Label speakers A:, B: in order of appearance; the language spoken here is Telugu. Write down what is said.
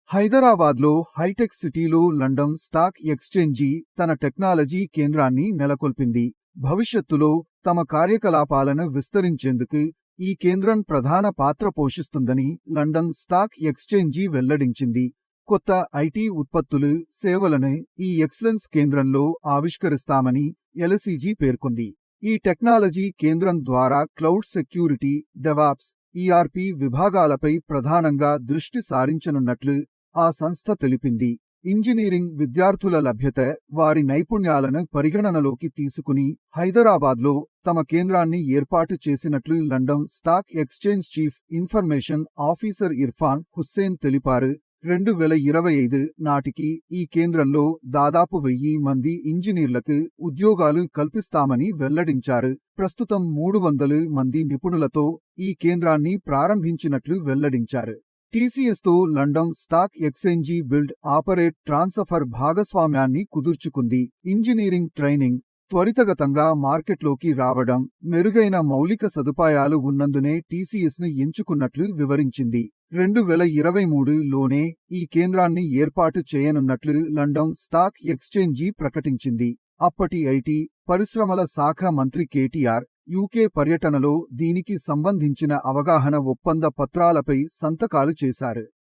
A: హైదరాబాద్లో హైటెక్ సిటీలో లండన్ స్టాక్ ఎక్స్చేంజి తన టెక్నాలజీ కేంద్రాన్ని నెలకొల్పింది. భవిష్యత్తులో తమ కార్యకలాపాలను విస్తరించేందుకు ఈ కేంద్రం ప్రధాన పాత్ర పోషిస్తుందని లండన్ స్టాక్ ఎక్స్చేంజి వెల్లడించింది. కొత్త ఐటీ ఉత్పత్తులు, సేవలను ఈ ఎక్సలెన్స్ కేంద్రంలో ఆవిష్కరిస్తామని ఎల్ఎస్ఈజీ పేర్కొంది. ఈ టెక్నాలజీ కేంద్రం ద్వారా క్లౌడ్ సెక్యూరిటీ, డెవాప్స్, ఈఆర్పి విభాగాలపై ప్రధానంగా దృష్టి సారించనున్నట్లు ఆ సంస్థ తెలిపింది. ఇంజనీరింగ్ విద్యార్థుల లభ్యత, వారి నైపుణ్యాలను పరిగణనలోకి తీసుకుని హైదరాబాద్లో తమ కేంద్రాన్ని ఏర్పాటు చేసినట్లు London stock exchange chief information officer Irfan Hussain తెలిపారు. 2025 నాటికి ఈ కేంద్రంలో దాదాపు 1000 మంది ఇంజనీర్లకు ఉద్యోగాలు కల్పిస్తామని వెల్లడించారు. ప్రస్తుతం 300 మంది నిపుణులతో ఈ కేంద్రాన్ని ప్రారంభించినట్లు వెల్లడించారు. టీసీఎస్తో London stock exchange build, operate, transfer భాగస్వామ్యాన్ని కుదుర్చుకుంది. ఇంజనీరింగ్ ట్రైనింగ్ త్వరితగతంగా మార్కెట్లోకి రావడం, మెరుగైన మౌలిక సదుపాయాలు ఉన్నందునే టీసీఎస్ను ఎంచుకున్నట్లు వివరించింది. 2023లోనే ఈ కేంద్రాన్ని ఏర్పాటు చేయనున్నట్లు లండన్ స్టాక్ ఎక్స్చేంజి ప్రకటించింది. అప్పటి ఐటీ, పరిశ్రమల శాఖ మంత్రి కేటీఆర్ యూకే పర్యటనలో దీనికి సంబంధించిన అవగాహన ఒప్పంద పత్రాలపై సంతకాలు చేశారు.